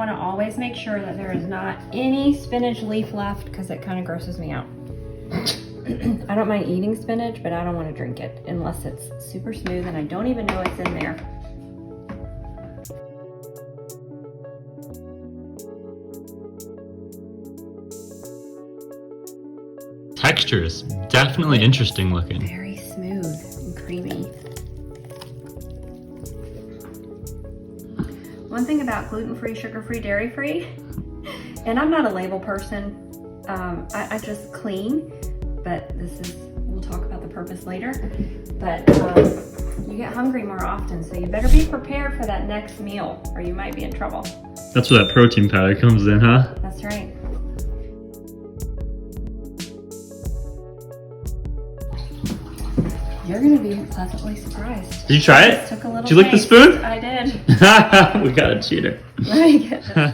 want to always make sure that there is not any spinach leaf left because it kind of grosses me out. I don't mind eating spinach, but I don't want to drink it unless it's super smooth and I don't even know it's in there. Texture is definitely interesting looking. Very smooth and creamy. One thing about gluten-free, sugar-free, dairy-free, and I'm not a label person, I just clean, but we'll talk about the purpose later, but you get hungry more often, so you better be prepared for that next meal or you might be in trouble. That's where that protein powder comes in, huh? That's right. You're gonna be pleasantly surprised. Did you try it? Took a little Did you lick the taste. spoon? I did. We got a cheater. Let me get this.